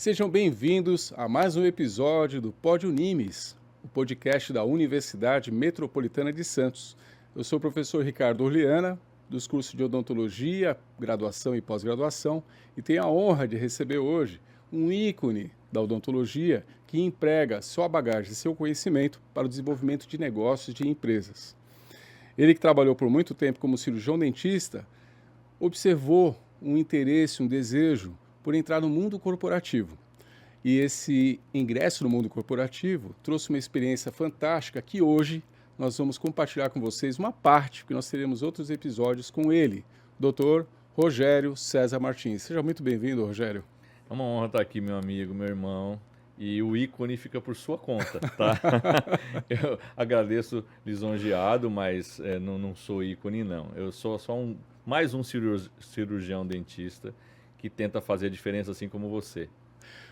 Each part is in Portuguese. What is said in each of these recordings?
Sejam bem-vindos a mais um episódio do Pod Unimes, o podcast da Universidade Metropolitana de Santos. Eu sou o professor Ricardo Orliana, dos cursos de odontologia, graduação e pós-graduação, e tenho a honra de receber hoje um ícone da odontologia que emprega sua bagagem e seu conhecimento para o desenvolvimento de negócios de empresas. Ele que trabalhou por muito tempo como cirurgião dentista, observou um interesse, um desejo por entrar no mundo corporativo. E esse ingresso no mundo corporativo trouxe uma experiência fantástica que hoje nós vamos compartilhar com vocês uma parte, porque nós teremos outros episódios com ele, Dr. Rogério César Martins. Seja muito bem-vindo, Rogério. É uma honra estar aqui, meu amigo, meu irmão. E o ícone fica por sua conta, tá? Eu agradeço lisonjeado, mas não sou ícone, não. Eu sou só mais um cirurgião dentista que tenta fazer a diferença assim como você.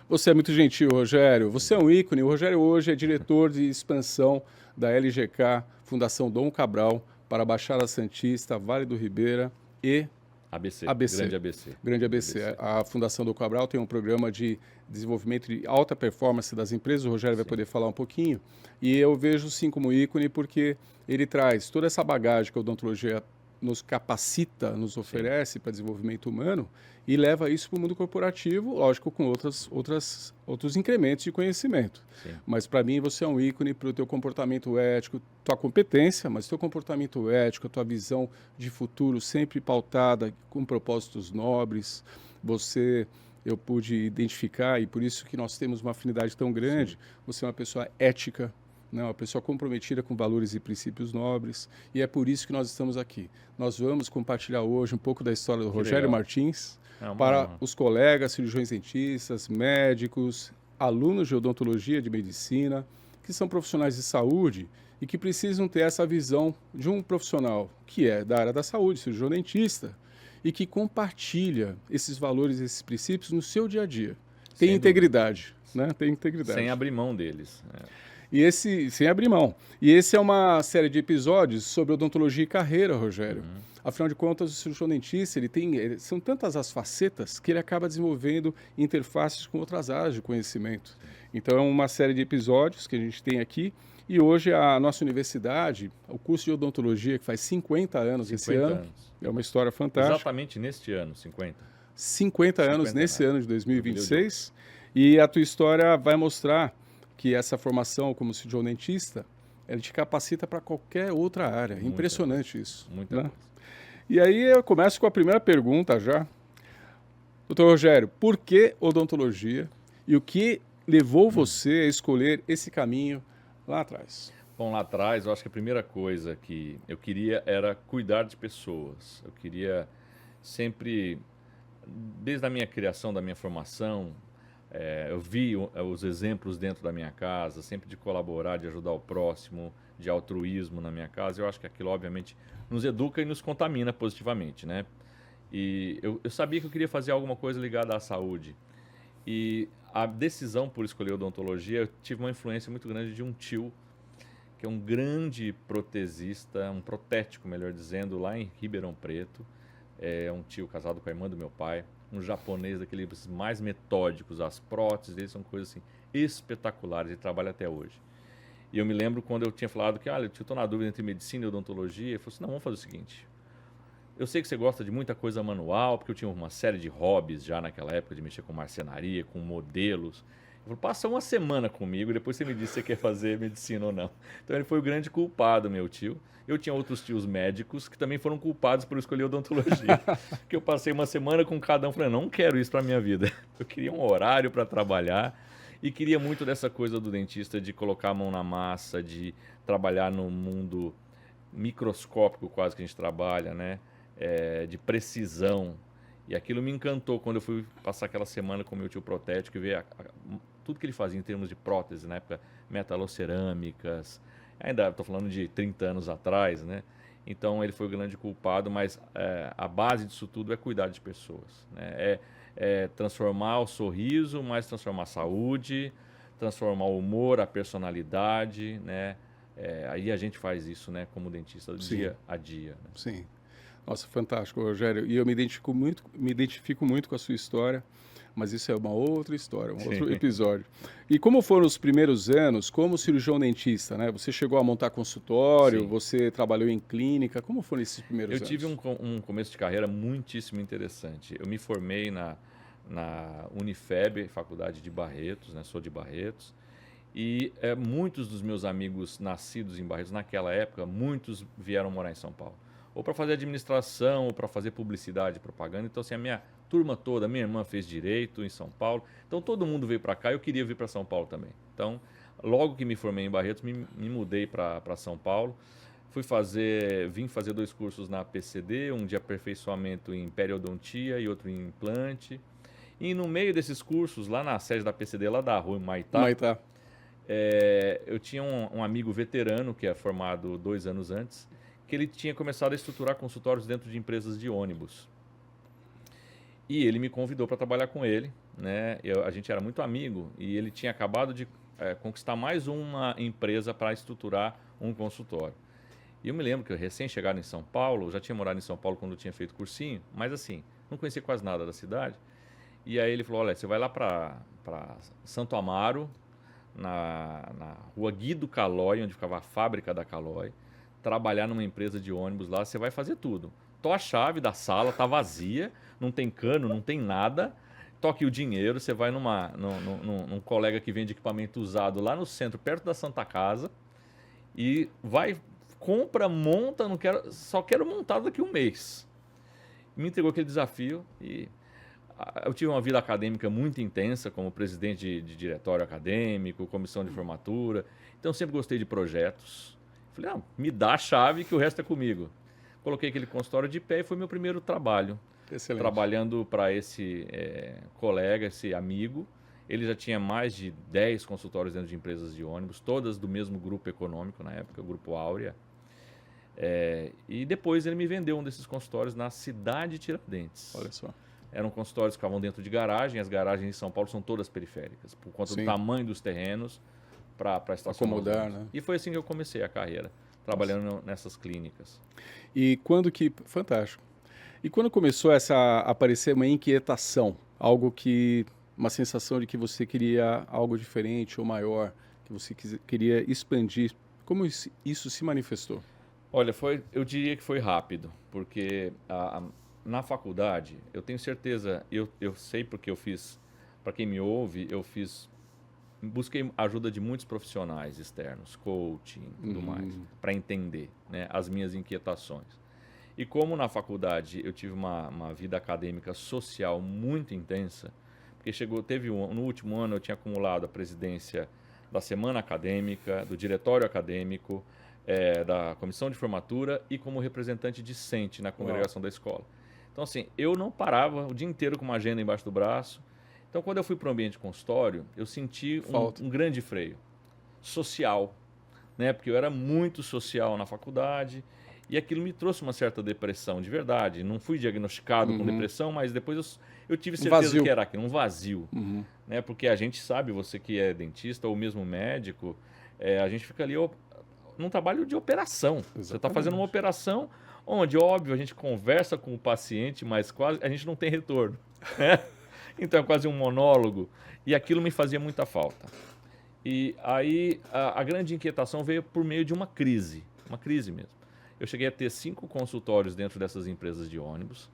Você é muito gentil, Rogério. Você é um ícone. O Rogério hoje é diretor de expansão da LGK, Fundação Dom Cabral, para a Baixada Santista, Vale do Ribeira e ABC. Grande ABC. Grande ABC. A Fundação Dom Cabral tem um programa de desenvolvimento de alta performance das empresas. O Rogério vai poder falar um pouquinho. E eu vejo sim como ícone porque ele traz toda essa bagagem que a odontologia nos capacita, nos oferece para desenvolvimento humano e leva isso para o mundo corporativo, lógico, com outros incrementos de conhecimento. Sim. Mas para mim você é um ícone para o teu comportamento ético, tua competência, mas teu comportamento ético, a tua visão de futuro sempre pautada com propósitos nobres. Eu pude identificar, e por isso que nós temos uma afinidade tão grande, sim, você é uma pessoa ética, uma pessoa comprometida com valores e princípios nobres, e é por isso que nós estamos aqui. Nós vamos compartilhar hoje um pouco da história do Rogério Martins para os colegas, cirurgiões dentistas, médicos, alunos de odontologia, de medicina, que são profissionais de saúde e que precisam ter essa visão de um profissional que é da área da saúde, cirurgião dentista, e que compartilha esses valores, esses princípios no seu dia a dia. Tem integridade, né? Tem integridade. Sem abrir mão deles. Sem abrir mão. E esse é uma série de episódios sobre odontologia e carreira, Rogério. Afinal de contas, o cirurgião dentista, são tantas as facetas que ele acaba desenvolvendo interfaces com outras áreas de conhecimento. Então, é uma série de episódios que a gente tem aqui. E hoje a nossa universidade, o curso de odontologia, que faz 50 anos esse ano, é uma história fantástica. Exatamente neste ano, 50. 50 anos nesse ano de 2026. E a tua história vai mostrar que essa formação como cirurgião dentista, ela te capacita para qualquer outra área. Impressionante isso. Muita coisa. E aí eu começo com a primeira pergunta já. Doutor Rogério, por que odontologia e o que levou você a escolher esse caminho lá atrás? Bom, lá atrás eu acho que a primeira coisa que eu queria era cuidar de pessoas. Eu queria sempre, desde a minha criação, da minha formação, eu vi os exemplos dentro da minha casa, sempre de colaborar, de ajudar o próximo, de altruísmo na minha casa. Eu acho que aquilo, obviamente, nos educa e nos contamina positivamente, né? E eu sabia que eu queria fazer alguma coisa ligada à saúde. E a decisão por escolher odontologia, eu tive uma influência muito grande de um tio, que é um grande protesista, um protético, melhor dizendo, lá em Ribeirão Preto. É um tio casado com a irmã do meu pai, um japonês daqueles mais metódicos, as próteses deles são coisas assim espetaculares e trabalha até hoje. E eu me lembro quando eu tinha falado que, eu estou na dúvida entre medicina e odontologia, ele falou assim, não, vamos fazer o seguinte, eu sei que você gosta de muita coisa manual, porque eu tinha uma série de hobbies já naquela época, de mexer com marcenaria, com modelos. Ele falou, passa uma semana comigo, depois você me diz se você quer fazer medicina ou não. Então ele foi o grande culpado, meu tio. Eu tinha outros tios médicos que também foram culpados por escolher odontologia. Porque eu passei uma semana com cada um, falei, não quero isso para minha vida. Eu queria um horário para trabalhar e queria muito dessa coisa do dentista, de colocar a mão na massa, de trabalhar no mundo microscópico quase que a gente trabalha, né? De precisão. E aquilo me encantou quando eu fui passar aquela semana com o meu tio protético e ver tudo que ele fazia em termos de prótese, na época, metalocerâmicas. Ainda estou falando de 30 anos atrás, né? Então ele foi o grande culpado, mas a base disso tudo é cuidar de pessoas, né? Transformar o sorriso, mas transformar a saúde, transformar o humor, a personalidade, né? Aí a gente faz isso, né, como dentista, do dia a dia. Né? Sim. Nossa, fantástico, Rogério. E eu me identifico muito com a sua história, mas isso é uma outra história, um outro Sim, episódio. E como foram os primeiros anos como cirurgião dentista, né? Você chegou a montar consultório, sim. você trabalhou em clínica, como foram esses primeiros Eu tive anos? um começo de carreira muitíssimo interessante. Eu me formei na Unifeb, Faculdade de Barretos, né? Sou de Barretos. E muitos dos meus amigos nascidos em Barretos naquela época, muitos vieram morar em São Paulo. Ou para fazer administração, ou para fazer publicidade e propaganda. Então, assim, a minha turma toda, minha irmã fez direito em São Paulo. Então, todo mundo veio para cá e eu queria vir para São Paulo também. Então, logo que me formei em Barretos, me mudei para São Paulo. Vim fazer 2 cursos na PCD, um de aperfeiçoamento em periodontia e outro em implante. E no meio desses cursos, lá na sede da PCD, lá da rua, em Maitá, Maitá. eu tinha um amigo veterano, que é formado 2 anos antes, que ele tinha começado a estruturar consultórios dentro de empresas de ônibus. E ele me convidou para trabalhar com ele, né? A gente era muito amigo e ele tinha acabado de conquistar mais uma empresa para estruturar um consultório. E eu me lembro que eu recém-chegado em São Paulo, já tinha morado em São Paulo quando eu tinha feito cursinho, mas assim, não conhecia quase nada da cidade. E aí ele falou, olha, você vai lá para Santo Amaro, na rua Guido Calói, onde ficava a fábrica da Calói, trabalhar numa empresa de ônibus lá, você vai fazer tudo. Tô a chave da sala, tá vazia, não tem cano, não tem nada. Toque o dinheiro, você vai num colega que vende equipamento usado lá no centro, perto da Santa Casa, e vai, compra, monta, só quero montar daqui um mês. Me entregou aquele desafio e eu tive uma vida acadêmica muito intensa, como presidente de diretório acadêmico, comissão de formatura. Então, sempre gostei de projetos. Falei, me dá a chave que o resto é comigo. Coloquei aquele consultório de pé e foi meu primeiro trabalho. Excelente. Trabalhando para esse colega, esse amigo. Ele já tinha mais de 10 consultórios dentro de empresas de ônibus, todas do mesmo grupo econômico na época, o Grupo Áurea. E depois ele me vendeu um desses consultórios na cidade de Tiradentes. Olha só. Eram consultórios que ficavam dentro de garagem. As garagens em São Paulo são todas periféricas, por conta do tamanho dos terrenos para estacionar. Acomodar, né? E foi assim que eu comecei a carreira, trabalhando nessas clínicas. E quando que... Fantástico. E quando começou a aparecer uma inquietação, uma sensação de que você queria algo diferente ou maior, que você queria expandir, como isso se manifestou? Olha, eu diria que foi rápido, porque na faculdade, eu tenho certeza, eu sei porque eu fiz, para quem me ouve, busquei ajuda de muitos profissionais externos, coaching e tudo mais, para entender, né, as minhas inquietações. E como na faculdade eu tive uma vida acadêmica social muito intensa, porque no último ano eu tinha acumulado a presidência da semana acadêmica, do diretório acadêmico, da comissão de formatura e como representante discente na congregação da escola. Então, assim, eu não parava o dia inteiro com uma agenda embaixo do braço. Então, quando eu fui para o ambiente consultório, eu senti um grande freio social, né? Porque eu era muito social na faculdade e aquilo me trouxe uma certa depressão, de verdade. Não fui diagnosticado com depressão, mas depois eu tive certeza que era aquilo, um vazio. Né? Porque a gente sabe, você que é dentista ou mesmo médico, a gente fica ali num trabalho de operação. Exatamente. Você está fazendo uma operação onde, óbvio, a gente conversa com o paciente, mas quase a gente não tem retorno. Né? Então é quase um monólogo. E aquilo me fazia muita falta. E aí a grande inquietação veio por meio de uma crise mesmo. Eu cheguei a ter 5 consultórios dentro dessas empresas de ônibus.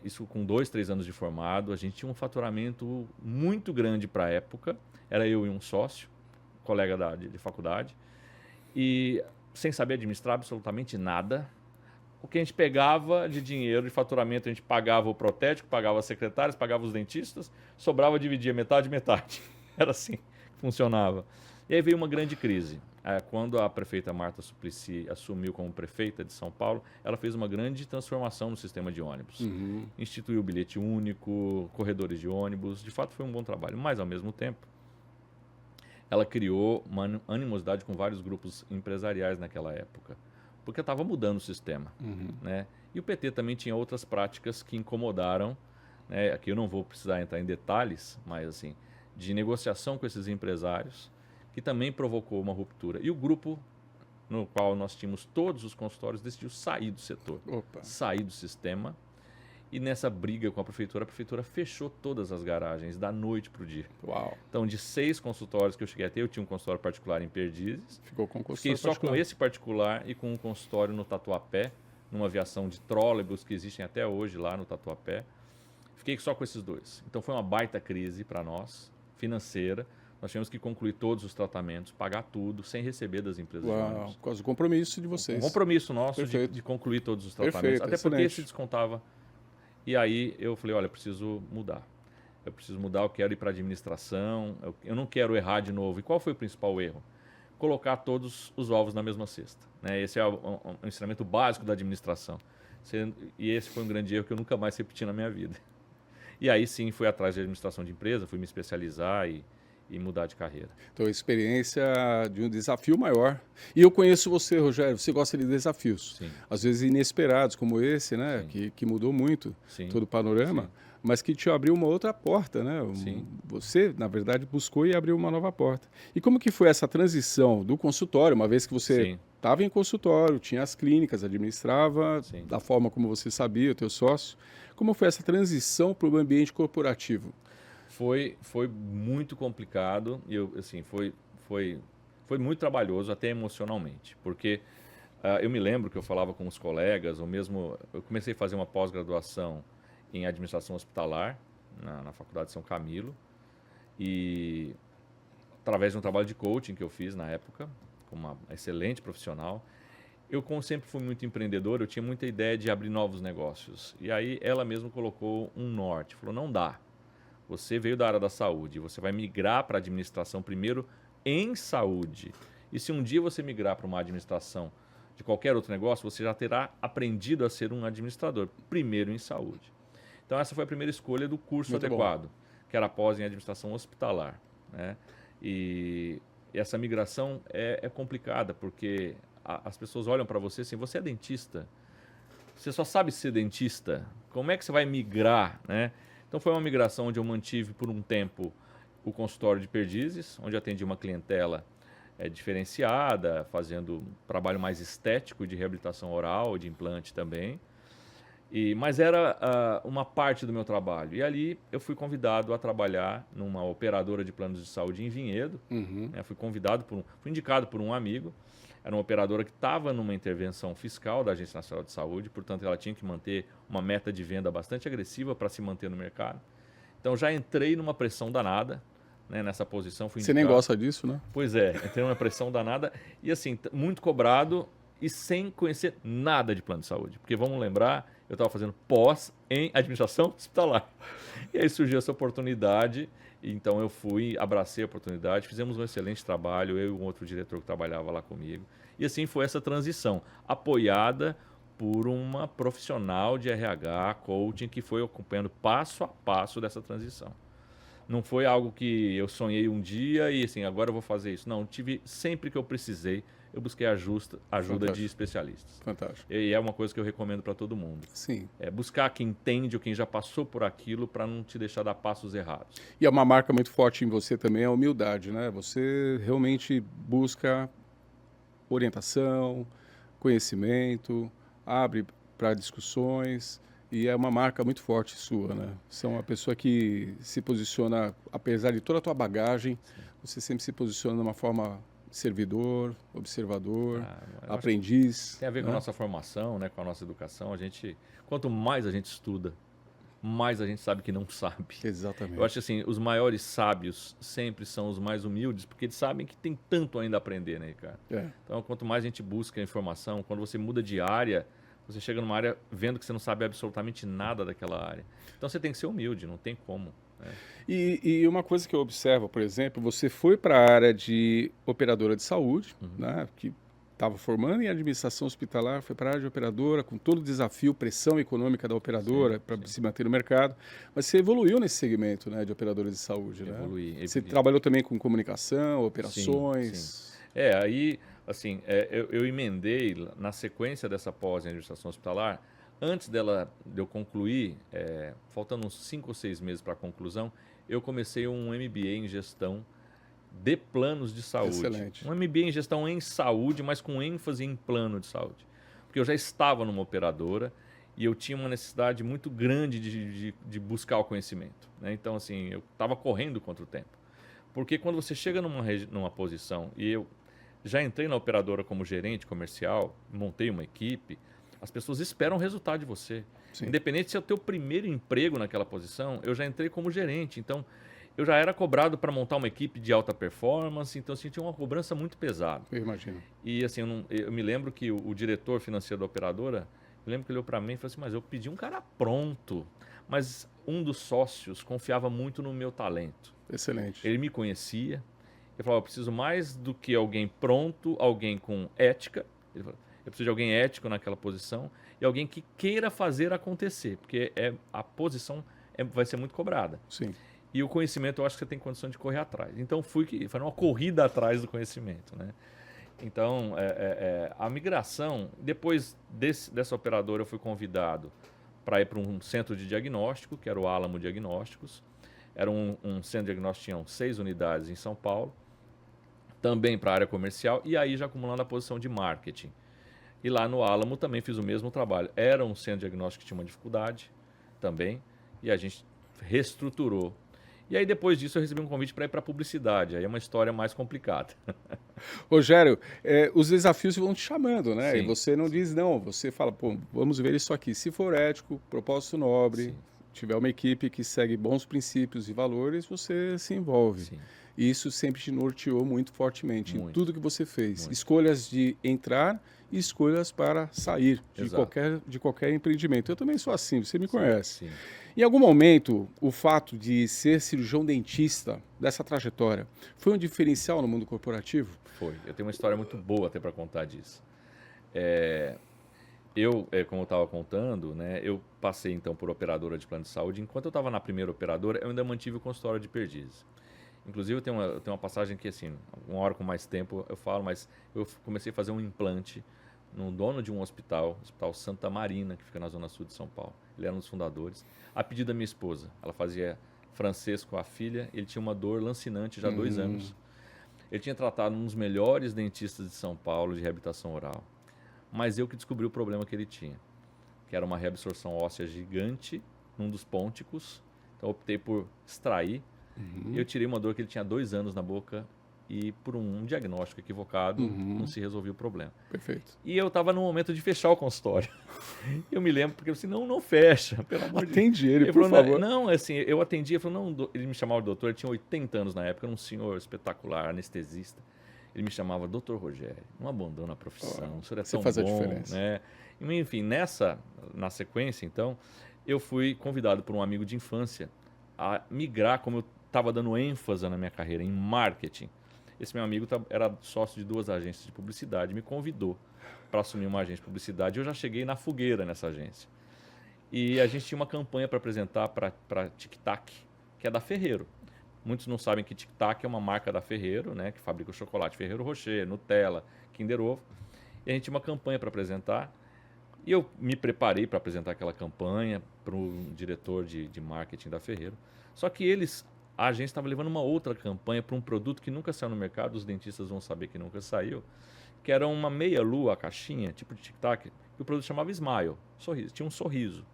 Isso com 2, 3 anos de formado. A gente tinha um faturamento muito grande para a época. Era eu e um sócio, colega de faculdade. E sem saber administrar absolutamente nada. O que a gente pegava de dinheiro, de faturamento, a gente pagava o protético, pagava as secretárias, pagava os dentistas, sobrava, dividia metade, metade. Era assim que funcionava. E aí veio uma grande crise. Quando a prefeita Marta Suplicy assumiu como prefeita de São Paulo, ela fez uma grande transformação no sistema de ônibus. Instituiu o bilhete único, corredores de ônibus. De fato, foi um bom trabalho. Mas, ao mesmo tempo, ela criou uma animosidade com vários grupos empresariais naquela época, porque estava mudando o sistema. Né? E o PT também tinha outras práticas que incomodaram, né? Aqui eu não vou precisar entrar em detalhes, mas assim, de negociação com esses empresários, que também provocou uma ruptura. E o grupo no qual nós tínhamos todos os consultórios, decidiu sair do setor, Opa. sair do sistema. E nessa briga com a prefeitura fechou todas as garagens, da noite para o dia. Uau. Então, de 6 consultórios que eu cheguei a ter, eu tinha um consultório particular em Perdizes. Ficou com o Fiquei consultório só particular. com esse particular e com um consultório no Tatuapé, numa aviação de trólebus que existem até hoje lá no Tatuapé. Fiquei só com esses 2. Então, foi uma baita crise para nós, financeira. Nós tivemos que concluir todos os tratamentos, pagar tudo, sem receber das empresas de Uau, ônibus. por causa do compromisso de Um vocês. compromisso nosso Perfeito. de concluir todos os tratamentos. Perfeito, Até porque excelente. se descontava. E aí eu falei, olha, eu preciso mudar. Eu preciso mudar, eu quero ir para a administração, eu não quero errar de novo. E qual foi o principal erro? Colocar todos os ovos na mesma cesta. Né? Esse é um ensinamento básico da administração. E esse foi um grande erro que eu nunca mais repeti na minha vida. E aí sim, fui atrás de administração de empresa, fui me especializar e mudar de carreira. Então, a experiência de um desafio maior. E eu conheço você, Rogério, você gosta de desafios. Sim. Às vezes inesperados, como esse, né? Que mudou muito Sim. todo o panorama, Sim. mas que te abriu uma outra porta, né? Sim. Você, na verdade, buscou e abriu uma nova porta. E como que foi essa transição do consultório, uma vez que você Sim. estava em consultório, tinha as clínicas, administrava Sim. da forma como você sabia, o teu sócio. Como foi essa transição para o ambiente corporativo? Foi muito complicado e foi muito trabalhoso até emocionalmente, porque eu me lembro que eu falava com os colegas, ou mesmo eu comecei a fazer uma pós-graduação em administração hospitalar na Faculdade de São Camilo e através de um trabalho de coaching que eu fiz na época, com uma excelente profissional, eu como sempre fui muito empreendedor, eu tinha muita ideia de abrir novos negócios e aí ela mesma colocou um norte, falou, não dá. Você veio da área da saúde, você vai migrar para a administração primeiro em saúde. E se um dia você migrar para uma administração de qualquer outro negócio, você já terá aprendido a ser um administrador, primeiro em saúde. Então essa foi a primeira escolha do curso Muito adequado, bom. que era pós em administração hospitalar. Né? E essa migração é complicada, porque as pessoas olham para você assim, você é dentista, você só sabe ser dentista, como é que você vai migrar, né? Então foi uma migração onde eu mantive por um tempo o consultório de Perdizes, onde eu atendi uma clientela diferenciada, fazendo um trabalho mais estético de reabilitação oral, de implante também. Mas era uma parte do meu trabalho. E ali eu fui convidado a trabalhar numa operadora de planos de saúde em Vinhedo. Uhum. Né? Fui indicado por um amigo. Era uma operadora que estava numa intervenção fiscal da Agência Nacional de Saúde, portanto ela tinha que manter uma meta de venda bastante agressiva para se manter no mercado. Então já entrei numa pressão danada, né, nessa posição. Fui Você nem indicado. gosta disso, né? Pois é, entrei numa pressão danada e assim, muito cobrado e sem conhecer nada de plano de saúde. Porque vamos lembrar, eu estava fazendo pós em administração hospitalar. E aí surgiu essa oportunidade. Então eu abracei a oportunidade, fizemos um excelente trabalho, eu e um outro diretor que trabalhava lá comigo. E assim foi essa transição, apoiada por uma profissional de RH, coaching, que foi acompanhando passo a passo dessa transição. Não foi algo que eu sonhei um dia e assim, agora eu vou fazer isso. Não, sempre que eu precisei, eu busquei ajuda Fantástico. de especialistas. Fantástico. E é uma coisa que eu recomendo para todo mundo. Sim. É buscar quem entende ou quem já passou por aquilo para não te deixar dar passos errados. E é uma marca muito forte em você também, a humildade, né? Você realmente busca orientação, conhecimento, abre para discussões e é uma marca muito forte sua, né? Você é uma pessoa que se posiciona, apesar de toda a tua bagagem, você sempre se posiciona de uma forma servidor, observador, aprendiz. Tem a ver com a nossa formação, né, com a nossa educação. Quanto mais a gente estuda, mais a gente sabe que não sabe. Exatamente. Eu acho que assim, os maiores sábios sempre são os mais humildes, porque eles sabem que tem tanto ainda a aprender, né, Ricardo? Então, quanto mais a gente busca informação, quando você muda de área, você chega numa área vendo que você não sabe absolutamente nada daquela área. Então, você tem que ser humilde, não tem como. Né? E uma coisa que eu observo, por exemplo, você foi para a área de operadora de saúde, né, que estava formando em administração hospitalar, foi para a área de operadora, com todo o desafio, pressão econômica da operadora para se manter no mercado, mas você evoluiu nesse segmento, né, de operadora de saúde, né? Evoluí. Você trabalhou também com comunicação, operações. Sim. Aí, assim, eu emendei na sequência dessa pós em administração hospitalar. Antes de eu concluir, faltando uns 5 ou 6 meses para a conclusão, eu comecei um MBA em gestão de planos de saúde. Excelente. Um MBA em gestão em saúde, mas com ênfase em plano de saúde. Porque eu já estava numa operadora e eu tinha uma necessidade muito grande de buscar o conhecimento, né? Então, assim, eu estava correndo contra o tempo. Porque quando você chega numa posição, e eu já entrei na operadora como gerente comercial, montei uma equipe, as pessoas esperam o resultado de você. Sim. Independente se é o teu primeiro emprego naquela posição, eu já entrei como gerente. Então, eu já era cobrado para montar uma equipe de alta performance, então assim, tinha uma cobrança muito pesada. Eu imagino. E assim, eu me lembro que o diretor financeiro da operadora, eu lembro que ele olhou para mim e falou assim, mas eu pedi um cara pronto. Mas um dos sócios confiava muito no meu talento. Excelente. Ele me conhecia. Eu falava, eu preciso mais do que alguém pronto, alguém com ética. Ele falou, eu preciso de alguém ético naquela posição e alguém que queira fazer acontecer, porque a posição vai ser muito cobrada. Sim. E o conhecimento eu acho que você tem condição de correr atrás. Então foi uma corrida atrás do conhecimento, né? Então a migração, depois dessa operadora eu fui convidado para ir para um centro de diagnóstico, que era o Alamo Diagnósticos. Era um centro de diagnóstico, tinham 6 unidades em São Paulo, também para a área comercial, e aí já acumulando a posição de marketing. E lá no Alamo também fiz o mesmo trabalho. Era um centro de diagnóstico que tinha uma dificuldade também, e a gente reestruturou. E aí depois disso eu recebi um convite para ir para a publicidade, aí é uma história mais complicada. Rogério, os desafios vão te chamando, né? Sim, E você não diz não, você fala, pô, vamos ver isso aqui. Se for ético, propósito nobre, sim, tiver uma equipe que segue bons princípios e valores, você se envolve. sim. E isso sempre te norteou muito fortemente em Muito, tudo que você fez. muito. Escolhas de entrar e escolhas para sair Exato. de qualquer empreendimento. Eu também sou assim, você me conhece. Sim. Em algum momento, o fato de ser cirurgião dentista, dessa trajetória, foi um diferencial no mundo corporativo? Foi. Eu tenho uma história muito boa até para contar disso. Como eu estava contando, né, eu passei então por operadora de plano de saúde. Enquanto eu estava na primeira operadora, eu ainda mantive o consultório de Perdizes. Inclusive, eu tenho uma passagem que, assim, uma hora com mais tempo eu falo, mas eu comecei a fazer um implante no dono de um hospital, Hospital Santa Marina, que fica na zona sul de São Paulo. Ele era um dos fundadores, a pedido da minha esposa. Ela fazia francês com a filha, ele tinha uma dor lancinante já há 2 anos. Ele tinha tratado um dos melhores dentistas de São Paulo de reabilitação oral. Mas eu que descobri o problema que ele tinha, que era uma reabsorção óssea gigante num dos pônticos. Então, eu optei por extrair. Eu tirei uma dor que ele tinha 2 anos na boca e por um diagnóstico equivocado não se resolvia o problema. Perfeito. E eu estava no momento de fechar o consultório. Eu me lembro porque eu disse, não fecha, pelo amor de Deus. Atende ele, por falou, favor. não, assim, eu atendi, ele falou, não, ele me chamava de doutor, ele tinha 80 anos na época, era um senhor espetacular, anestesista. Ele me chamava doutor Rogério, não abandona a profissão, o senhor é tão faz a bom, diferença. né? Enfim, na sequência, então, eu fui convidado por um amigo de infância a migrar, como eu estava dando ênfase na minha carreira em marketing. Esse meu amigo era sócio de 2 agências de publicidade, me convidou para assumir uma agência de publicidade. Eu já cheguei na fogueira nessa agência. E a gente tinha uma campanha para apresentar para Tic Tac, que é da Ferrero. Muitos não sabem que Tic Tac é uma marca da Ferrero, né, que fabrica o chocolate Ferrero Rocher, Nutella, Kinder Ovo. E a gente tinha uma campanha para apresentar. E eu me preparei para apresentar aquela campanha para o diretor de marketing da Ferrero. Só que a agência estava levando uma outra campanha para um produto que nunca saiu no mercado, os dentistas vão saber que nunca saiu, que era uma meia-lua, a caixinha, tipo de tic-tac, que o produto chamava Smile, sorriso, tinha um sorriso.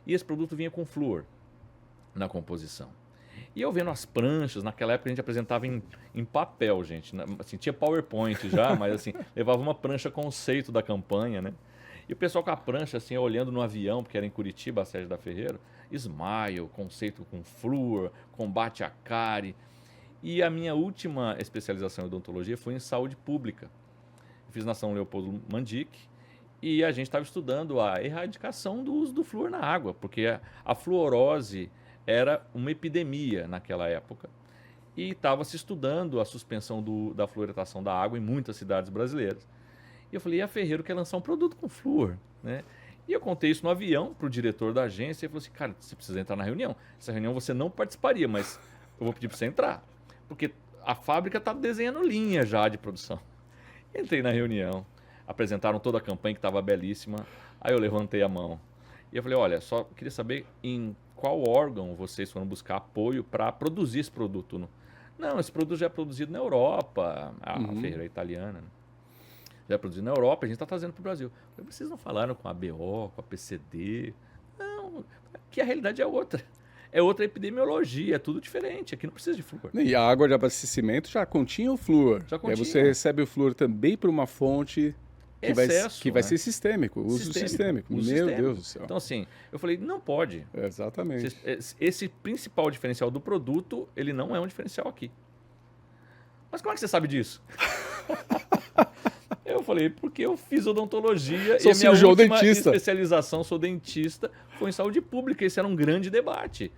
E esse produto vinha com flúor na composição. E eu vendo as pranchas, naquela época a gente apresentava em papel, gente. Assim, tinha PowerPoint já, mas assim, levava uma prancha conceito da campanha, né? E o pessoal com a prancha, assim, olhando no avião, porque era em Curitiba, a sede da Ferrero, Smile, conceito com flúor, combate à cárie. E a minha última especialização em odontologia foi em saúde pública. Eu fiz na São Leopoldo Mandic e a gente estava estudando a erradicação do uso do flúor na água, porque a fluorose era uma epidemia naquela época. E estava se estudando a suspensão da fluoretação da água em muitas cidades brasileiras. E eu falei, e a Ferrero quer lançar um produto com flúor, né? E eu contei isso no avião para o diretor da agência e falou assim, cara, você precisa entrar na reunião. Essa reunião você não participaria, mas eu vou pedir para você entrar. Porque a fábrica está desenhando linha já de produção. Entrei na reunião, apresentaram toda a campanha que estava belíssima. Aí eu levantei a mão. E eu falei, olha, só queria saber em qual órgão vocês foram buscar apoio para produzir esse produto Não, esse produto já é produzido na Europa, a Ferreira é italiana, né? Já é produzido na Europa, a gente está trazendo para o Brasil. Vocês não falaram com a ABO, com a PCD? Não, que a realidade é outra. É outra epidemiologia, é tudo diferente. Aqui não precisa de flúor. E a água de abastecimento já continha o flúor. Já continha. E aí você recebe o flúor também por uma fonte que vai ser sistêmico, uso sistêmico. Meu Deus do céu. Então, assim, eu falei, não pode. Exatamente. Esse principal diferencial do produto, ele não é um diferencial aqui. Mas como é que você sabe disso? Eu falei, porque eu fiz odontologia e a minha última especialização, sou dentista, foi em saúde pública. Esse era um grande debate.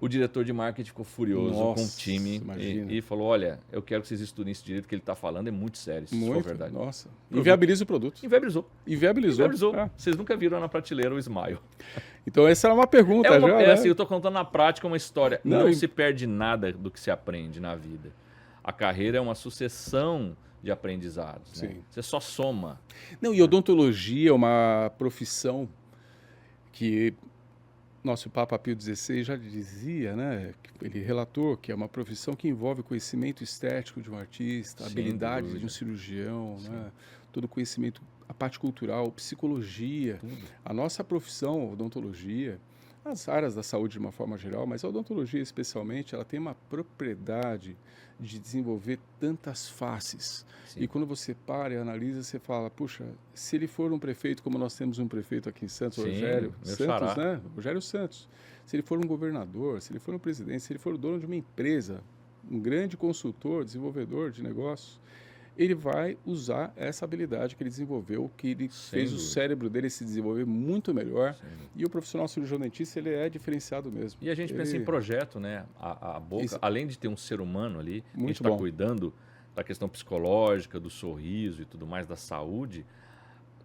O diretor de marketing ficou furioso com o time e falou, olha, eu quero que vocês estudem esse direito que ele está falando, é muito sério, se for verdade. Nossa. Inviabiliza o produto. Inviabilizou. Vocês nunca viram na prateleira o Smile. Então essa era uma pergunta já, né? Assim, eu estou contando na prática uma história. Não se perde nada do que se aprende na vida. A carreira é uma sucessão de aprendizados. Né? Você só soma. Não, e odontologia é uma profissão que nosso Papa Pio XVI já dizia, né? Ele relatou que é uma profissão que envolve conhecimento estético de um artista, habilidades de um cirurgião, né? Todo conhecimento, a parte cultural, psicologia. A nossa profissão, odontologia, as áreas da saúde de uma forma geral, mas a odontologia especialmente, ela tem uma propriedade de desenvolver tantas faces. E quando você para e analisa, você fala, puxa, se ele for um prefeito, como nós temos um prefeito aqui em Santos, Rogério Santos, né? Rogério Santos. Se ele for um governador, se ele for um presidente, se ele for o dono de uma empresa, um grande consultor, desenvolvedor de negócios, ele vai usar essa habilidade que ele desenvolveu, que ele fez o cérebro dele se desenvolver muito melhor. E o profissional cirurgião dentista, ele é diferenciado mesmo. E a gente pensa em projeto, né? A boca, além de ter um ser humano ali, a gente está cuidando da questão psicológica, do sorriso e tudo mais, da saúde,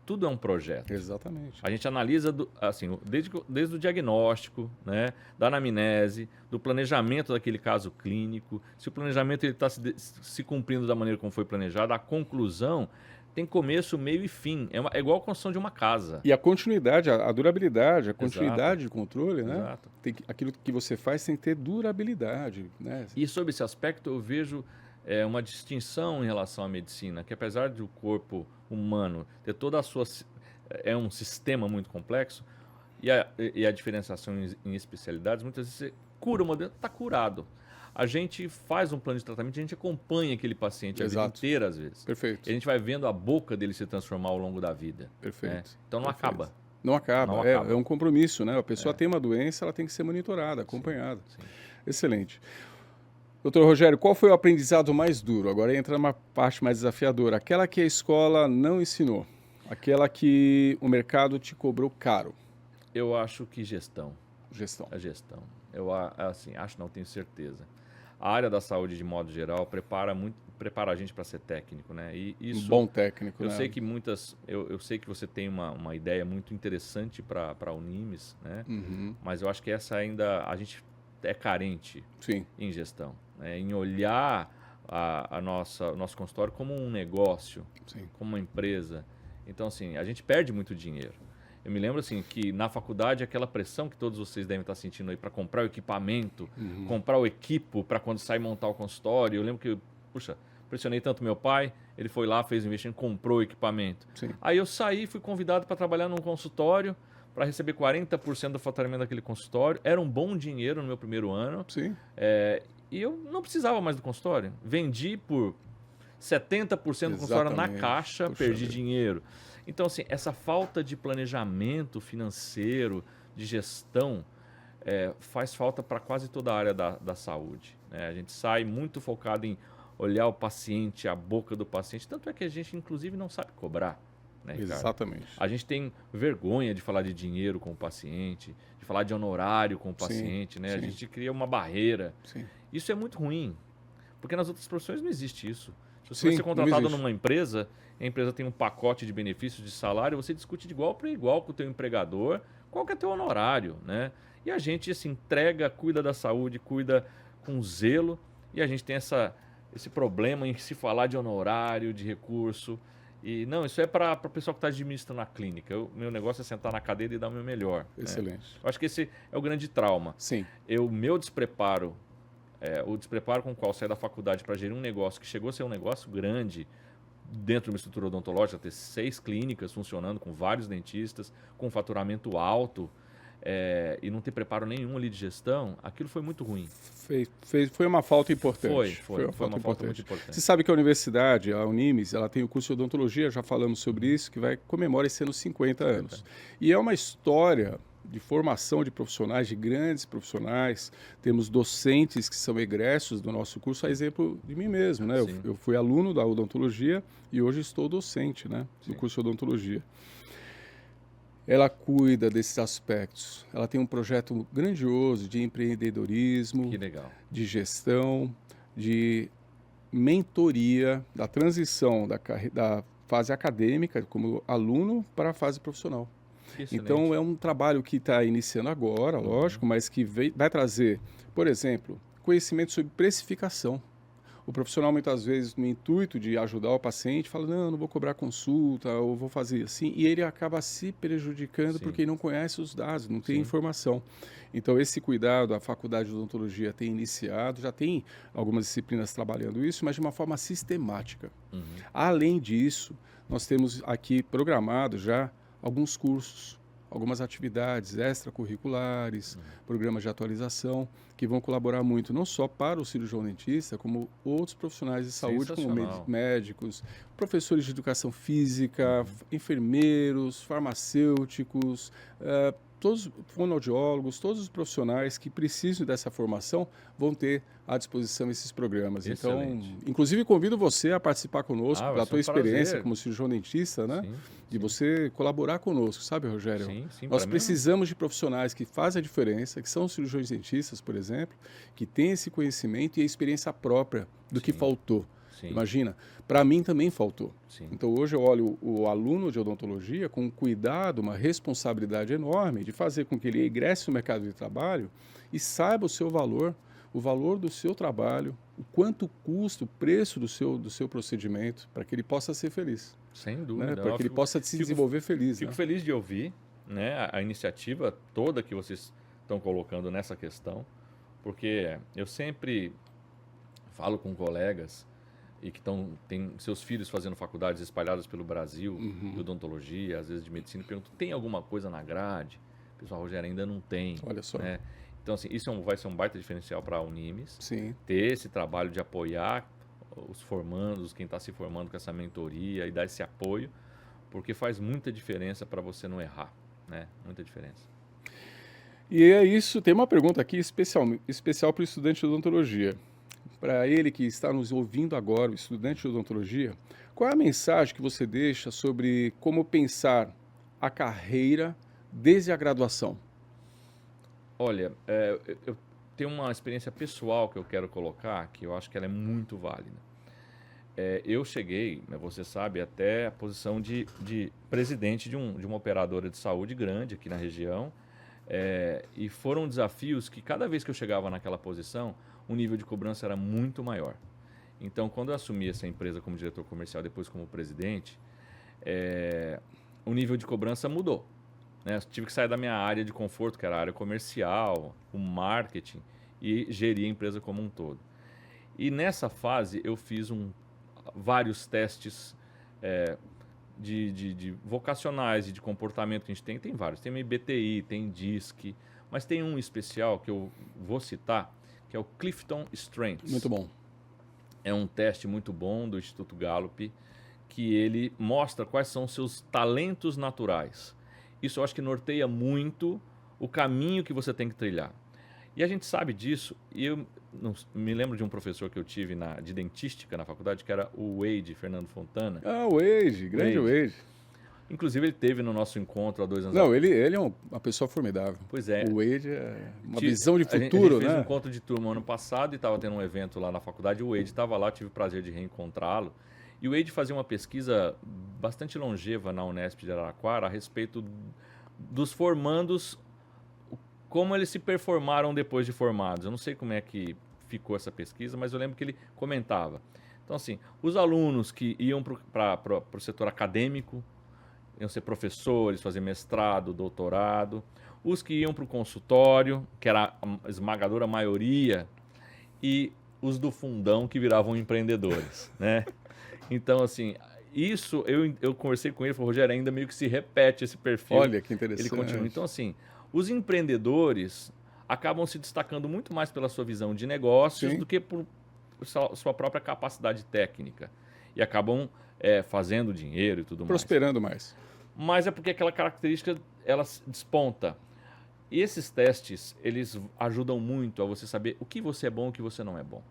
tudo é um projeto. Exatamente. A gente analisa assim, desde o diagnóstico, né, da anamnese, do planejamento daquele caso clínico, se o planejamento está se cumprindo da maneira como foi planejado, a conclusão tem começo, meio e fim. É igual a construção de uma casa. E a continuidade, a durabilidade, a continuidade de controle, né? Aquilo que você faz tem que ter durabilidade. Né? E sobre esse aspecto eu vejo uma distinção em relação à medicina, que apesar do corpo humano ter toda a sua... É um sistema muito complexo, e a diferenciação em especialidades, muitas vezes você cura uma doença, está curado. A gente faz um plano de tratamento, a gente acompanha aquele paciente a vida inteira, às vezes. Perfeito. E a gente vai vendo a boca dele se transformar ao longo da vida. Perfeito. Né? Então não acaba. Não acaba. É um compromisso, né? A pessoa tem uma doença, ela tem que ser monitorada, acompanhada. Sim. Excelente. Doutor Rogério, qual foi o aprendizado mais duro? Agora entra numa parte mais desafiadora. Aquela que a escola não ensinou. Aquela que o mercado te cobrou caro. Eu acho que gestão. A gestão. Eu assim, acho, não tenho certeza. A área da saúde, de modo geral, prepara a gente para ser técnico, né? E isso, um bom técnico, eu sei que eu sei que você tem uma ideia muito interessante para a Unimes, né? Mas eu acho que essa ainda a gente é carente em gestão, né? Em olhar o nosso consultório como um negócio, como uma empresa. Então, assim, a gente perde muito dinheiro. Eu me lembro assim que na faculdade aquela pressão que todos vocês devem estar sentindo aí para comprar o equipamento, comprar o equipo para quando sai montar o consultório. Eu lembro que, puxa, pressionei tanto meu pai, ele foi lá, fez o investimento, comprou o equipamento. Aí eu saí, fui convidado para trabalhar num consultório para receber 40% do faturamento daquele consultório. Era um bom dinheiro no meu primeiro ano. E eu não precisava mais do consultório. Vendi por 70% do consultório na caixa, perdi dinheiro. Então, assim, essa falta de planejamento financeiro, de gestão, faz falta para quase toda a área da saúde. Né? A gente sai muito focado em olhar o paciente, a boca do paciente. Tanto é que a gente, inclusive, não sabe cobrar. Né, Ricardo? Exatamente. A gente tem vergonha de falar de dinheiro com o paciente, de falar de honorário com o paciente. Né? A gente cria uma barreira. Isso é muito ruim, porque nas outras profissões não existe isso. Se você for contratado numa empresa, a empresa tem um pacote de benefícios de salário, você discute de igual para igual com o teu empregador, qual que é teu honorário, né? E a gente se entrega, cuida da saúde, cuida com zelo, e a gente tem esse problema em se falar de honorário, de recurso. E não, isso é para o pessoal que está administrando a clínica. Meu negócio é sentar na cadeira e dar o meu melhor. Excelente. Né? Eu acho que esse é o grande trauma. Sim. Meu despreparo o despreparo com o qual sai da faculdade para gerir um negócio que chegou a ser um negócio grande dentro de uma estrutura odontológica, ter 6 clínicas funcionando com vários dentistas, com faturamento alto, e não ter preparo nenhum ali de gestão, aquilo foi muito ruim. Foi uma falta importante. Foi uma falta muito importante. Você sabe que a universidade, a Unimes, ela tem o curso de odontologia, já falamos sobre isso, que vai comemorar esse ano 50 anos. E é uma história de formação de profissionais, de grandes profissionais. Temos docentes que são egressos do nosso curso, a exemplo de mim mesmo, né? Eu fui aluno da odontologia e hoje estou docente, né, do curso de odontologia. Ela cuida desses aspectos. Ela tem um projeto grandioso de empreendedorismo, que legal, de gestão, de mentoria, da transição da fase acadêmica, como aluno, para a fase profissional. Excelente. Então, é um trabalho que está iniciando agora, lógico, mas que vai trazer, por exemplo, conhecimento sobre precificação. O profissional, muitas vezes, no intuito de ajudar o paciente, fala, não vou cobrar consulta, ou vou fazer assim, e ele acaba se prejudicando porque ele não conhece os dados, não tem informação. Então, esse cuidado, a Faculdade de Odontologia tem iniciado, já tem algumas disciplinas trabalhando isso, mas de uma forma sistemática. Além disso, nós temos aqui programado já alguns cursos, algumas atividades extracurriculares, programas de atualização, que vão colaborar muito, não só para o cirurgião dentista, como outros profissionais de saúde, como médicos, professores de educação física, enfermeiros, farmacêuticos, todos fonoaudiólogos, todos os profissionais que precisam dessa formação vão ter à disposição esses programas. Excelente. Então, inclusive convido você a participar conosco da tua experiência como cirurgião dentista, né? De você colaborar conosco, sabe, Rogério? Nós precisamos de profissionais que fazem a diferença, que são cirurgiões dentistas, por exemplo, que têm esse conhecimento e a experiência própria do que faltou. Imagina, para mim também faltou. Então hoje eu olho o aluno de odontologia com um cuidado, uma responsabilidade enorme de fazer com que ele ingresse no mercado de trabalho e saiba o seu valor, o valor do seu trabalho, o quanto custa, o preço do seu procedimento, para que ele possa ser feliz. Sem dúvida. Né? Para que ele possa se desenvolver feliz. Fico feliz de ouvir, né, a iniciativa toda que vocês estão colocando nessa questão, porque eu sempre falo com colegas e que têm seus filhos fazendo faculdades espalhadas pelo Brasil, de odontologia, às vezes de medicina, e pergunto, tem alguma coisa na grade? Pessoal, Rogério, ainda não tem. Olha só. Né? Então, assim, isso vai ser um baita diferencial para a Unimes, Sim. ter esse trabalho de apoiar os formandos, quem está se formando com essa mentoria e dar esse apoio, porque faz muita diferença para você não errar, né? Muita diferença. E é isso, tem uma pergunta aqui especial para o estudante de odontologia. Para ele que está nos ouvindo agora, o estudante de odontologia, qual é a mensagem que você deixa sobre como pensar a carreira desde a graduação? Olha, eu tenho uma experiência pessoal que eu quero colocar, que eu acho que ela é muito válida. Eu cheguei, você sabe, até a posição de presidente de uma operadora de saúde grande aqui na região, e foram desafios que cada vez que eu chegava naquela posição, o nível de cobrança era muito maior. Então, quando eu assumi essa empresa como diretor comercial, depois como presidente, o nível de cobrança mudou. Né? Eu tive que sair da minha área de conforto, que era a área comercial, o marketing, e gerir a empresa como um todo. E nessa fase, eu fiz vários testes de vocacionais e de comportamento que a gente tem. Tem vários. Tem IBTI, tem DISC, mas tem um especial que eu vou citar, que é o Clifton Strengths. Muito bom. É um teste muito bom do Instituto Gallup, que ele mostra quais são os seus talentos naturais. Isso eu acho que norteia muito o caminho que você tem que trilhar. E a gente sabe disso, e eu me lembro de um professor que eu tive de dentística na faculdade, que era o Wade, Fernando Fontana. Ah, o Wade, grande Wade. Inclusive, ele teve no nosso encontro há 2 anos atrás. Não, ele é uma pessoa formidável. Pois é. O Wade é uma visão de futuro, a gente né? fez um encontro de turma ano passado e estava tendo um evento lá na faculdade. O Wade estava lá, tive o prazer de reencontrá-lo. E o Wade fazia uma pesquisa bastante longeva na Unesp de Araraquara a respeito dos formandos, como eles se performaram depois de formados. Eu não sei como é que ficou essa pesquisa, mas eu lembro que ele comentava. Então, assim, os alunos que iam para o setor acadêmico, iam ser professores, fazer mestrado, doutorado, os que iam para o consultório, que era a esmagadora maioria, e os do fundão que viravam empreendedores, né? Então, assim, isso eu conversei com ele, falou, Rogério, ainda meio que se repete esse perfil. Olha que interessante. Ele continua. Então, assim, os empreendedores acabam se destacando muito mais pela sua visão de negócios Sim. do que por sua própria capacidade técnica. E acabam fazendo dinheiro e tudo Prosperando mais. Mas é porque aquela característica, ela desponta. E esses testes, eles ajudam muito a você saber o que você é bom e o que você não é bom.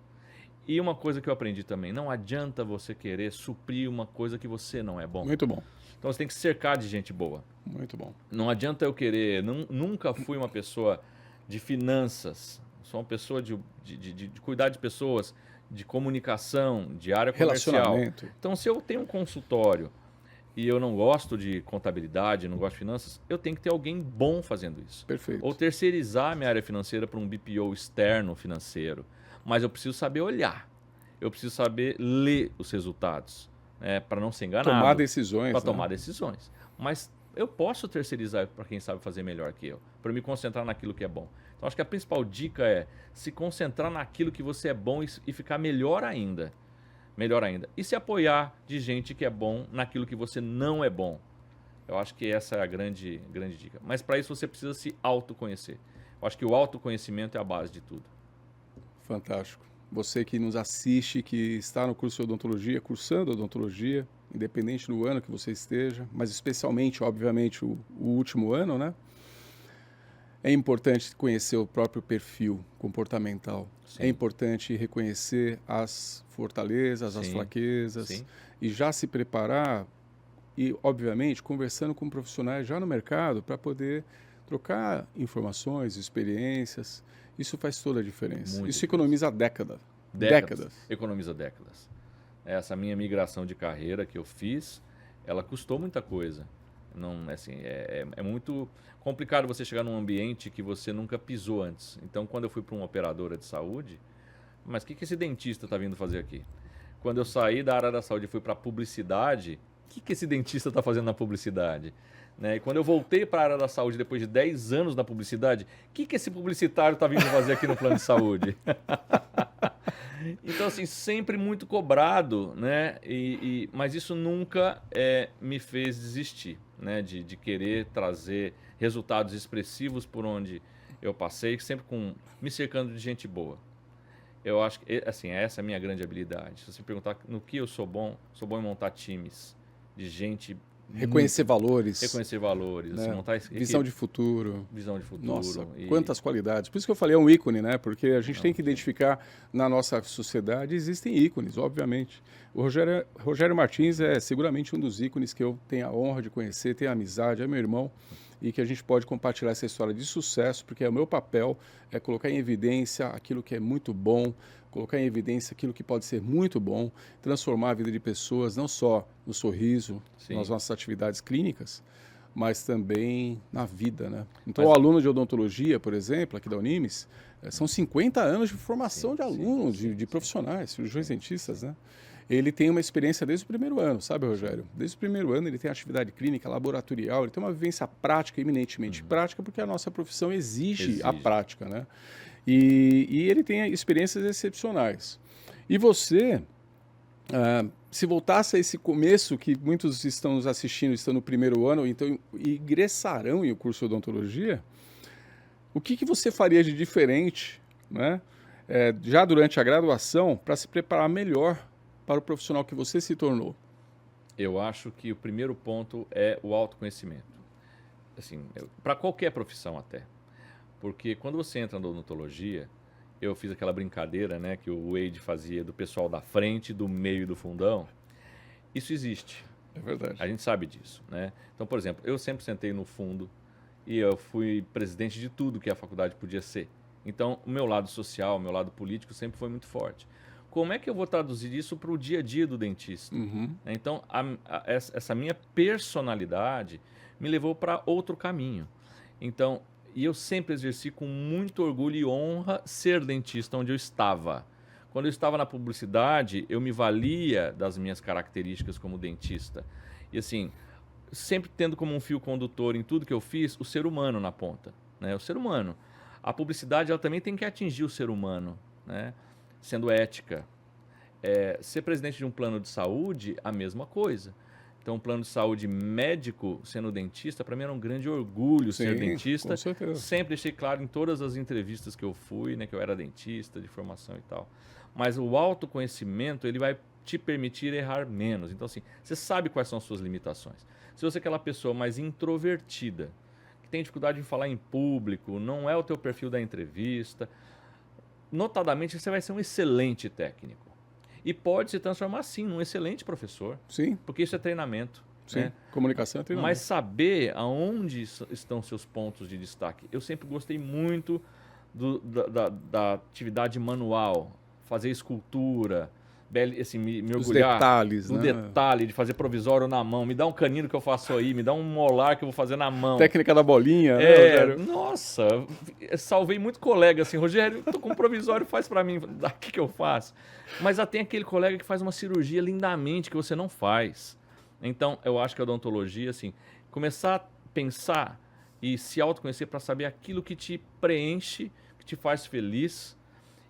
E uma coisa que eu aprendi também, não adianta você querer suprir uma coisa que você não é bom. Muito bom. Então você tem que se cercar de gente boa. Muito bom. Não adianta eu querer, nunca fui uma pessoa de finanças, sou uma pessoa de cuidar de pessoas, de comunicação, de área comercial. Relacionamento. Então se eu tenho um consultório e eu não gosto de contabilidade, não gosto de finanças, eu tenho que ter alguém bom fazendo isso. Perfeito. Ou terceirizar minha área financeira para um BPO externo financeiro. Mas eu preciso saber olhar. Eu preciso saber ler os resultados, né, para não ser enganado. Tomar decisões. Para tomar decisões. Mas eu posso terceirizar para quem sabe fazer melhor que eu, para me concentrar naquilo que é bom. Então acho que a principal dica é se concentrar naquilo que você é bom e ficar melhor ainda. Melhor ainda. E se apoiar de gente que é bom naquilo que você não é bom. Eu acho que essa é a grande dica. Mas para isso você precisa se autoconhecer. Eu acho que o autoconhecimento é a base de tudo. Fantástico. Você que nos assiste, que está no curso de odontologia, cursando odontologia, independente do ano que você esteja, mas especialmente, obviamente, o último ano, né? É importante conhecer o próprio perfil comportamental. Sim. É importante reconhecer as fortalezas, as fraquezas e já se preparar e, obviamente, conversando com profissionais já no mercado para poder trocar informações, experiências. Isso faz toda a diferença. Muito Isso economiza décadas. Economiza décadas. Essa minha migração de carreira que eu fiz, ela custou muita coisa. Não, assim, é muito complicado você chegar num ambiente que você nunca pisou antes. Então, quando eu fui para uma operadora de saúde, mas o que esse dentista está vindo fazer aqui? Quando eu saí da área da saúde e fui para a publicidade, o que esse dentista está fazendo na publicidade? Né? E quando eu voltei para a área da saúde depois de 10 anos na publicidade, o que esse publicitário está vindo fazer aqui no plano de saúde? Então, assim, sempre muito cobrado, né? Mas isso nunca me fez desistir, né? De querer trazer resultados expressivos por onde eu passei, sempre me cercando de gente boa. Eu acho que, assim, essa é a minha grande habilidade. Se você perguntar no que eu sou bom em montar times de gente... Reconhecer valores. Reconhecer valores. Né? Assim, montar visão de futuro. Visão de futuro. Nossa, quantas qualidades. Por isso que eu falei, é um ícone, né? Porque a gente tem que identificar na nossa sociedade, existem ícones, obviamente. O Rogério Martins é seguramente um dos ícones que eu tenho a honra de conhecer, tenho amizade, é meu irmão, e que a gente pode compartilhar essa história de sucesso, porque o meu papel é colocar em evidência aquilo que é muito bom, colocar em evidência aquilo que pode ser muito bom, transformar a vida de pessoas, não só no sorriso, nas nossas atividades clínicas, mas também na vida, né? Então, o aluno de odontologia, por exemplo, aqui da Unimes, são 50 anos de formação de alunos, de profissionais, cirurgiões dentistas, né? Ele tem uma experiência desde o primeiro ano, sabe, Rogério? Desde o primeiro ano ele tem atividade clínica, laboratorial, ele tem uma vivência prática, eminentemente prática, porque a nossa profissão exige a prática, né? E ele tem experiências excepcionais. E você, se voltasse a esse começo, que muitos estão nos assistindo, estão no primeiro ano, então ingressarão em o curso de odontologia, o que você faria de diferente, né? Já durante a graduação, para se preparar melhor para o profissional que você se tornou? Eu acho que o primeiro ponto é o autoconhecimento. Assim, para qualquer profissão até. Porque quando você entra na odontologia, eu fiz aquela brincadeira, né, que o Wade fazia do pessoal da frente, do meio e do fundão. Isso existe. É verdade. A gente sabe disso, né? Então, por exemplo, eu sempre sentei no fundo e eu fui presidente de tudo que a faculdade podia ser. Então, o meu lado social, o meu lado político sempre foi muito forte. Como é que eu vou traduzir isso para o dia a dia do dentista? Então, essa minha personalidade me levou para outro caminho. Então, e eu sempre exerci com muito orgulho e honra ser dentista onde eu estava. Quando eu estava na publicidade, eu me valia das minhas características como dentista. E assim, sempre tendo como um fio condutor em tudo que eu fiz, o ser humano na ponta, né? O ser humano. A publicidade, ela também tem que atingir o ser humano, né? sendo ética. Ser presidente de um plano de saúde, a mesma coisa. Então, um plano de saúde médico, sendo dentista, para mim era um grande orgulho ser dentista. Com certeza. Sempre deixei claro em todas as entrevistas que eu fui, né, que eu era dentista de formação e tal. Mas o autoconhecimento, ele vai te permitir errar menos. Então, assim, você sabe quais são as suas limitações. Se você é aquela pessoa mais introvertida, que tem dificuldade em falar em público, não é o teu perfil da entrevista, notadamente você vai ser um excelente técnico. E pode se transformar, sim, num excelente professor. Sim. Porque isso é treinamento. Sim, né? comunicação é treinamento. Mas saber aonde estão seus pontos de destaque. Eu sempre gostei muito da atividade manual, fazer escultura, assim, me Os orgulhar detalhes, no né? detalhe de fazer provisório na mão. Me dá um canino que eu faço aí, me dá um molar que eu vou fazer na mão. Técnica da bolinha, né, Rogério? Nossa, salvei muito colega assim, Rogério, tô com um provisório, faz para mim, daqui que eu faço. Mas tem aquele colega que faz uma cirurgia lindamente que você não faz. Então, eu acho que a odontologia, assim, começar a pensar e se autoconhecer para saber aquilo que te preenche, que te faz feliz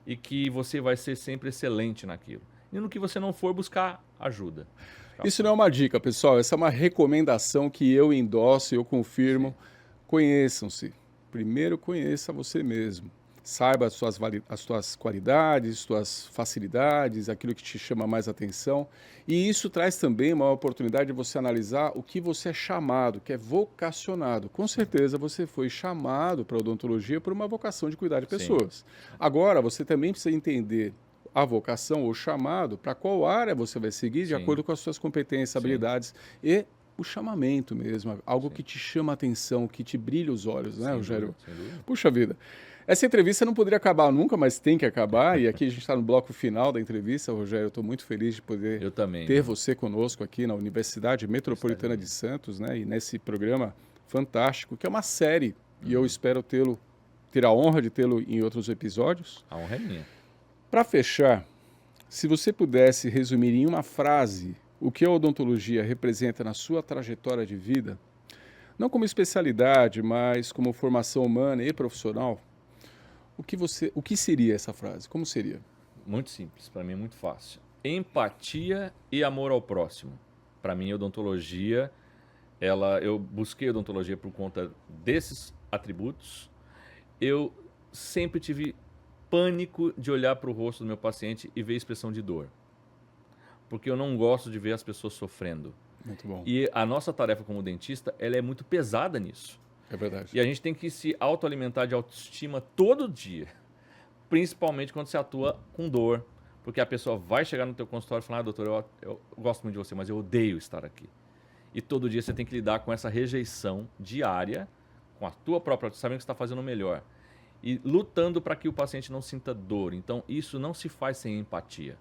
e que você vai ser sempre excelente naquilo. E no que você não for, buscar ajuda. Isso não é uma dica, pessoal. Essa é uma recomendação que eu endosso e eu confirmo. Sim. Conheçam-se. Primeiro, conheça você mesmo. Saiba as suas qualidades, as suas facilidades, aquilo que te chama mais atenção. E isso traz também uma oportunidade de você analisar o que você é chamado, que é vocacionado. Com certeza você foi chamado para a odontologia por uma vocação de cuidar de pessoas. Sim. Agora, você também precisa entender a vocação ou chamado, para qual área você vai seguir, de Sim. acordo com as suas competências, Sim. habilidades e o chamamento mesmo, algo Sim. que te chama a atenção, que te brilha os olhos, né, Rogério? Puxa vida. Essa entrevista não poderia acabar nunca, mas tem que acabar. E aqui a gente está no bloco final da entrevista, Rogério. Eu estou muito feliz de poder ter você conosco aqui na Universidade Metropolitana de Santos, né? E nesse programa fantástico, que é uma série. E eu espero ter a honra de tê-lo em outros episódios. A honra é minha. Para fechar, se você pudesse resumir em uma frase o que a odontologia representa na sua trajetória de vida, não como especialidade, mas como formação humana e profissional, o que seria essa frase? Como seria? Muito simples, para mim é muito fácil. Empatia e amor ao próximo. Para mim, a odontologia, eu busquei a odontologia por conta desses atributos. Eu sempre tive pânico de olhar para o rosto do meu paciente e ver expressão de dor. Porque eu não gosto de ver as pessoas sofrendo. Muito bom. E a nossa tarefa como dentista, ela é muito pesada nisso. É verdade. E a gente tem que se autoalimentar de autoestima todo dia. Principalmente quando você atua com dor. Porque a pessoa vai chegar no teu consultório e falar, doutor, eu gosto muito de você, mas eu odeio estar aqui. E todo dia você tem que lidar com essa rejeição diária, com a tua própria, sabendo que você está fazendo o melhor. E lutando para que o paciente não sinta dor. Então, isso não se faz sem empatia.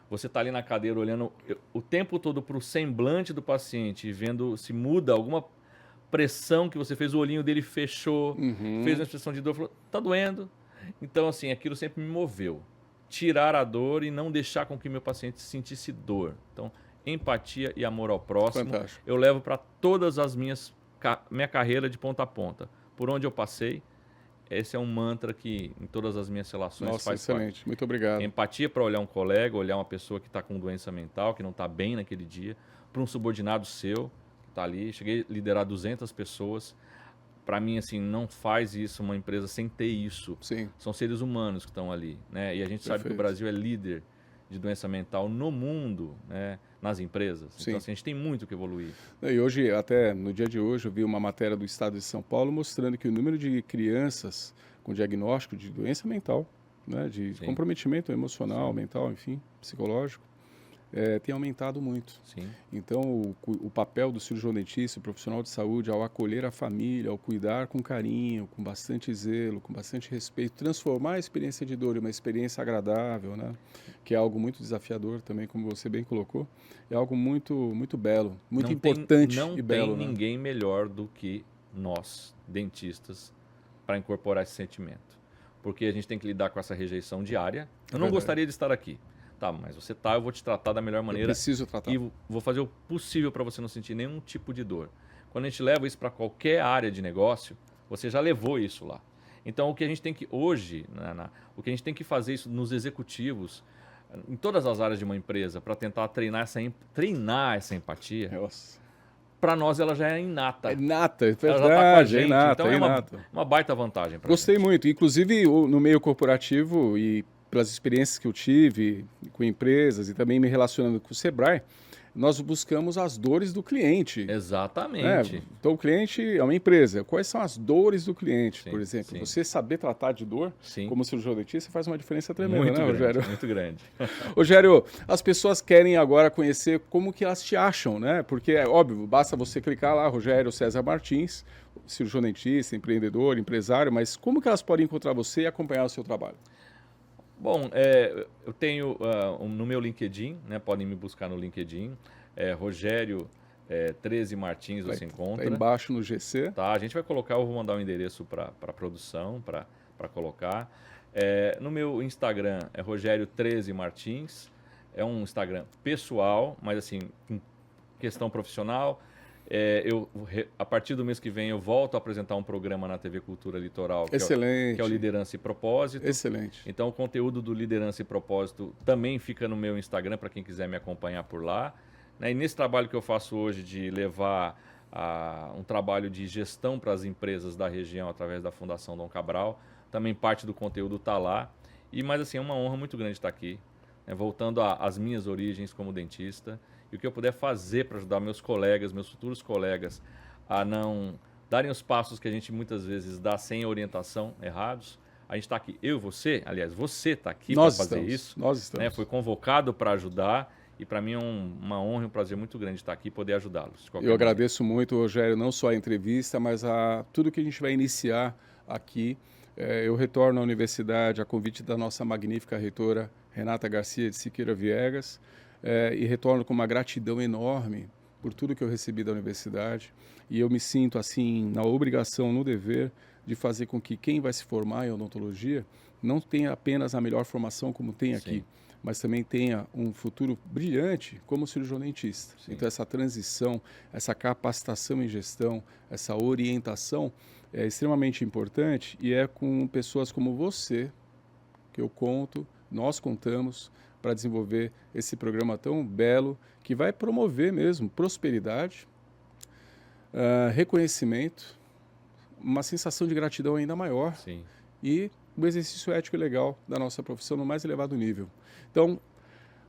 Você está ali na cadeira olhando o tempo todo para o semblante do paciente, vendo se muda alguma pressão que você fez, o olhinho dele fechou, fez uma expressão de dor, falou, tá doendo. Então, assim, aquilo sempre me moveu. Tirar a dor e não deixar com que meu paciente sentisse dor. Então, empatia e amor ao próximo, Fantástico. Eu levo para todas as minha carreira de ponta a ponta. Por onde eu passei, esse é um mantra que em todas as minhas relações faz excelente. Parte. Muito obrigado. Empatia para olhar um colega, olhar uma pessoa que está com doença mental, que não está bem naquele dia, para um subordinado seu, que está ali. Cheguei a liderar 200 pessoas. Para mim, assim, não faz isso uma empresa sem ter isso. Sim. São seres humanos que estão ali, né? E a gente sabe que o Brasil é líder de doença mental no mundo, né? Nas empresas. Sim. Então, assim, a gente tem muito que evoluir. E hoje, até no dia de hoje, eu vi uma matéria do Estado de São Paulo mostrando que o número de crianças com diagnóstico de doença mental, né? De Sim. comprometimento emocional, Sim. mental, enfim, psicológico, tem aumentado muito. Sim. Então, o papel do cirurgião dentista, o profissional de saúde, ao acolher a família, ao cuidar com carinho, com bastante zelo, com bastante respeito, transformar a experiência de dor em uma experiência agradável, né? Que é algo muito desafiador também, como você bem colocou, é algo muito, muito belo, muito importante e belo. Não tem ninguém melhor do que nós, dentistas, para incorporar esse sentimento. Porque a gente tem que lidar com essa rejeição diária. Eu não gostaria de estar aqui. Tá, mas você tá, eu vou te tratar da melhor maneira. Eu preciso tratar. E vou fazer o possível para você não sentir nenhum tipo de dor. Quando a gente leva isso para qualquer área de negócio, você já levou isso lá. Então, o que a gente tem que hoje, o que a gente tem que fazer isso nos executivos, em todas as áreas de uma empresa, para tentar treinar essa empatia, para nós ela já é inata. É inata, é Ela já tá com a verdade, gente, é inata, então é inata. uma baita vantagem para Gostei gente. muito, inclusive no meio corporativo e pelas experiências que eu tive com empresas e também me relacionando com o Sebrae, nós buscamos as dores do cliente. Exatamente. Então, o cliente é uma empresa. Quais são as dores do cliente, Sim, por exemplo? sim. Você saber tratar de dor, Sim. como cirurgião dentista, faz uma diferença tremenda, Muito né, grande, Rogério? muito grande. Rogério, as pessoas querem agora conhecer como que elas te acham, né? Porque, é óbvio, basta você clicar lá, Rogério César Martins, cirurgião dentista, empreendedor, empresário, mas como que elas podem encontrar você e acompanhar o seu trabalho? Bom, eu tenho no meu LinkedIn, né, podem me buscar no LinkedIn, Rogério 13 Martins você encontra. Tá embaixo no GC. Tá, a gente vai colocar, eu vou mandar um endereço para a produção, para colocar. No meu Instagram é Rogério 13 Martins, é um Instagram pessoal, mas assim, com questão profissional. A partir do mês que vem eu volto a apresentar um programa na TV Cultura Litoral, que é o Liderança e Propósito. Excelente. Então o conteúdo do Liderança e Propósito também fica no meu Instagram para quem quiser me acompanhar por lá. E nesse trabalho que eu faço hoje de levar um trabalho de gestão para as empresas da região através da Fundação Dom Cabral, também parte do conteúdo está lá. Mas assim, é uma honra muito grande estar aqui, né, voltando às minhas origens como dentista. E o que eu puder fazer para ajudar meus colegas, meus futuros colegas, a não darem os passos que a gente muitas vezes dá sem orientação errados. A gente está aqui, eu e você, aliás, você está aqui para fazer isso. Nós estamos. Né, foi convocado para ajudar e para mim é uma honra e um prazer muito grande estar aqui e poder ajudá-los. Eu agradeço muito, Rogério, não só a entrevista, mas a tudo que a gente vai iniciar aqui. Eu retorno à universidade a convite da nossa magnífica reitora Renata Garcia de Siqueira Viegas. E retorno com uma gratidão enorme por tudo que eu recebi da universidade. E eu me sinto, assim, na obrigação, no dever, de fazer com que quem vai se formar em odontologia não tenha apenas a melhor formação como tem aqui, mas também tenha um futuro brilhante como cirurgião dentista. Sim. Então, essa transição, essa capacitação em gestão, essa orientação é extremamente importante e é com pessoas como você que nós contamos, para desenvolver esse programa tão belo que vai promover mesmo prosperidade, reconhecimento, uma sensação de gratidão ainda maior. Sim. E um exercício ético e legal da nossa profissão no mais elevado nível. Então,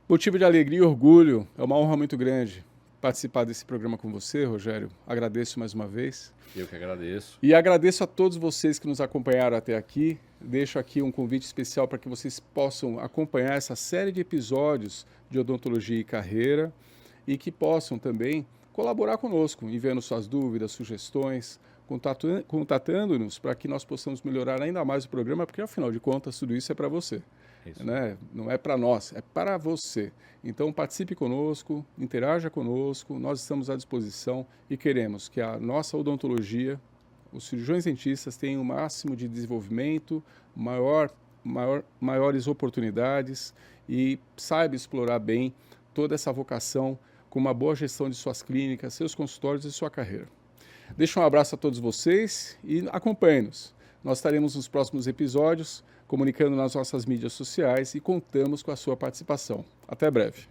motivo de alegria e orgulho, é uma honra muito grande participar desse programa com você, Rogério. Agradeço mais uma vez. Eu que agradeço. E agradeço a todos vocês que nos acompanharam até aqui. Deixo aqui um convite especial para que vocês possam acompanhar essa série de episódios de odontologia e carreira e que possam também colaborar conosco, enviando suas dúvidas, sugestões, contatando-nos para que nós possamos melhorar ainda mais o programa, porque afinal de contas tudo isso é para você. Né? Não é para nós, é para você. Então participe conosco, interaja conosco, nós estamos à disposição e queremos que a nossa odontologia, os cirurgiões dentistas tenham o máximo de desenvolvimento, maiores oportunidades e saiba explorar bem toda essa vocação com uma boa gestão de suas clínicas, seus consultórios e sua carreira. Deixo um abraço a todos vocês e acompanhe-nos. Nós estaremos nos próximos episódios comunicando nas nossas mídias sociais e contamos com a sua participação. Até breve.